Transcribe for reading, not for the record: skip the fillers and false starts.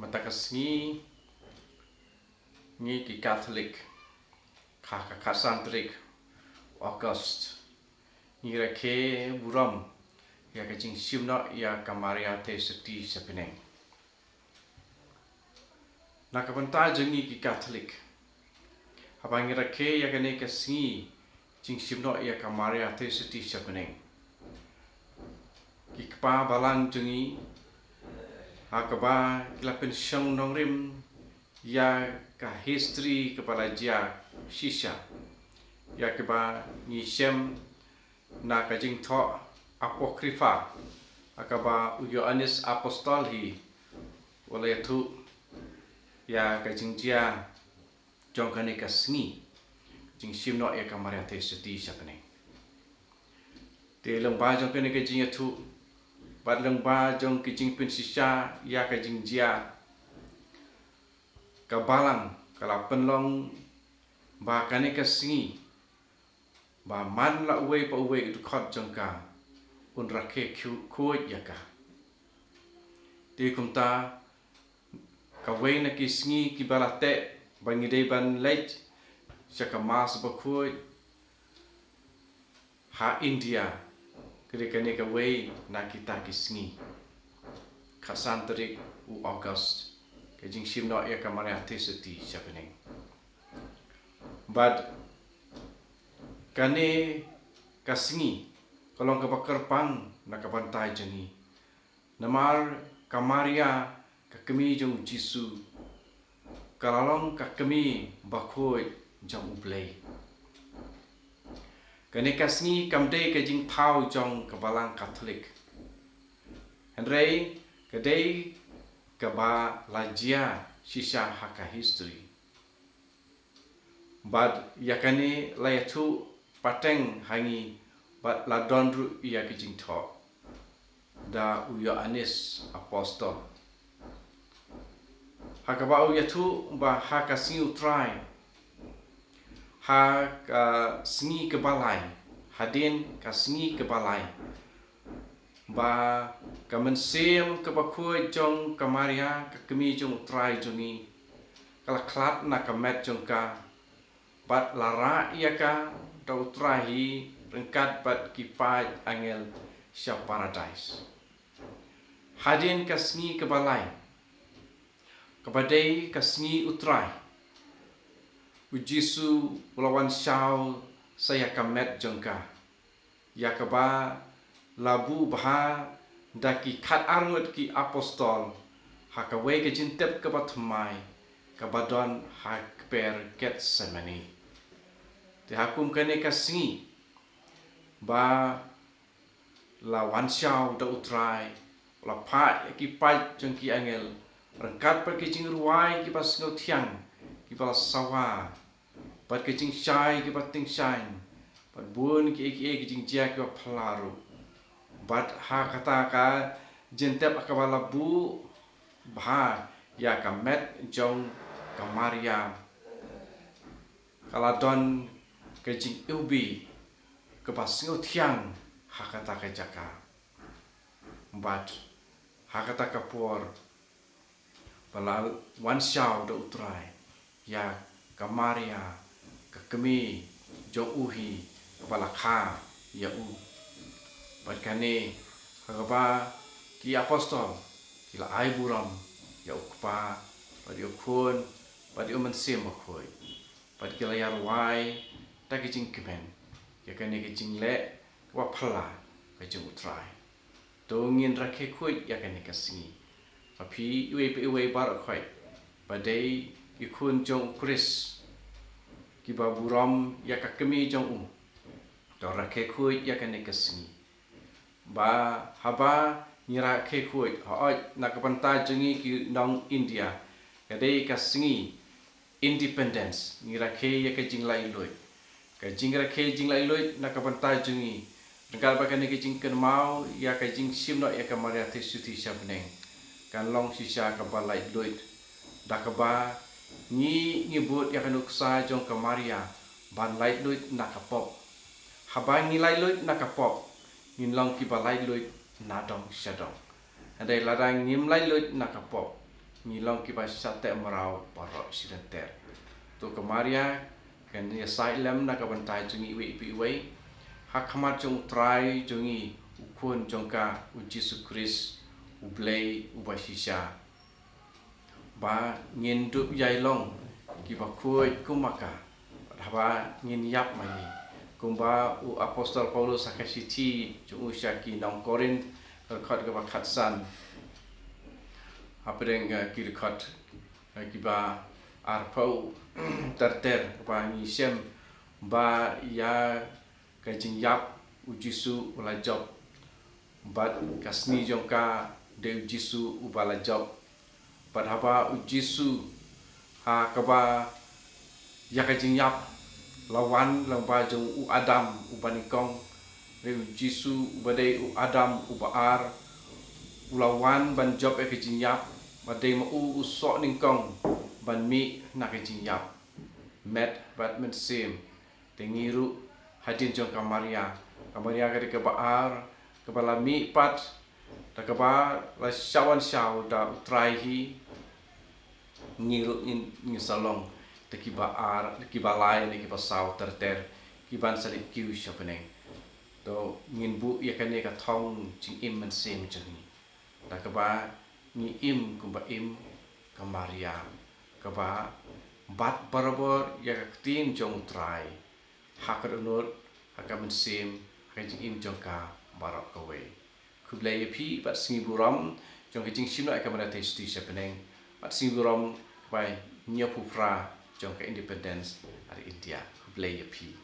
matakas ngi ki Catholic ka Santrik August ngi rake buram ya ka jing simna ya kamaria te seti sapineng nakapanta jengi ki Catholic habang ngi rake ya ka ne ka singi jing simna ya kamaria te seti sapineng ki kpa balang jengi hakaba kila pensyong nongrim ya ka history kepala dia shisha ya keba ni shem na kajing tho apokrifa akaba Yohanes apostol hi oleh tu ya kajing dia jongkane kasni jing simno ya kamara te seti sapane te lengba jongkane kajing tu bat lengba jong kajing pensisha ya kajing dia kabalang kala penlong ba kane kasingi ba man la uwe pa uwe itu khot jangka un rakhe khu yaka te kumta ka we na kisingi ki balate bangi dei ban late saka mas ba khu ha India kire kane ka we na kita kisingi Kasantrik u August kajing simno ya kamara seti siapening but kane kasingi kolong kapakerpang nakapantai jengi namar kamaria kakemi jong jisu kalalong kakemi bakhoi jong uplay kane kasingi kamde kajing pau jong kabalang Catholic Henry kadai kaba lajia shisha haka history but yakane layatu pateng hangi but la donru ya kijing tho da Yohanes apostol hakaba yatu ba haka singu try ha singi kebalai hadin ka singi kebalai ba kamen sem kabakoi jong kamaria kakemi jong try jongi kala klat na kamet jong ka bat lara iaka tau trahi rengkat bat kipai angel sya paradise hadin kasni kebalai kabadai kasni utrai ujisu lawan syau saya kamet jongka yakaba labu baha daki khat arngut ki apostol hakawe ke jintep ke batmai kabadon hakper Getsemani te hakum kane kasingi ba lawan syau da utrai la pa ki pai jengki angel rengkat per ki jing ruai ki pas ngo thiang ki pas sawa pat ki jing syai ki pat ting shain pat bun ki jing jia ki phlaru bat ha kata ka jentep akabala bu bha ya kamet jong kamaria kaladon kejing ubi kepasingo thiang ha kata ka jaka bat ha kata ka por bala wan syau do utrai ya kamaria kakemi jong uhi bala kha ya u Badkane hagaba ki apostol kila ai buram ya ukpa padi ukun padi umensim bakoi padi kila yarwai ta kijing kemen ya kane kijing le wa phala kijing utrai dongin rakhe khoi ya kane kasingi api iwe bar khoi padai ikun jong Chris ki baburam ya kakemi jong to rakhe khoi ya kane kasingi ba haba nira ke khoi ha nakapanta jengi ki nong India kadai kasingi independence ngira ke ya ke jinglai loi ka jingra ke jinglai loi nakapanta jengi ngal ba kane ke jing ken mau ya ke jing simno ya kamaria te suti sabneng kan long sisa ka balai loi dakaba ni but ya kanuk sa jong kamaria ban lai loi nakapop haba ni lai loi nakapop in long ki balai loi nadong shadong adai ladang nim lai loi nakapop ngilong ki ba sate merau parok sidater to kemaria kan ya silem na ka bantai jungi iwi hakamat jong try jongi ukun jongka Yesus Kris ublei ubasisha ba ngin dup yailong ki ba kuai kumaka ba ngin yap mai kumba u apostol Paulus akasiti jong usyaki nong Korin khot ka ba khatsan apeng ki khot ki ba arpau terter ba ngisem ba ya kajing yap ujisu ula job bat kasni jongka de ujisu ubala job bat haba ujisu ha kaba ya kajing yap lawan lamba jong u adam ubanikong de ujisu ubade u adam ubaar ulawan ban job e kajing yap bade ma u usok ningkong ban mi na kajing yap met bat men sim tengiru hadin jong kamaria kari ke baar kepala mi pat da keba la shawan shaw da traihi ngiru in ngisalong te kibaar kibalai ne kibasaw terter kiban sari kiu shapeneng to ngin bu ya kan ka thong ching im man sem chani da keba ni im kumba im kamaria keba bat barabar ya tin jong trai hakar unur hakamen sim kajing im jongka barak kawe kublai pi bat singiburam jong kajing simna akamana testi sepeneng bat singiburam bai nyapufra jongka independence dari India kublai pi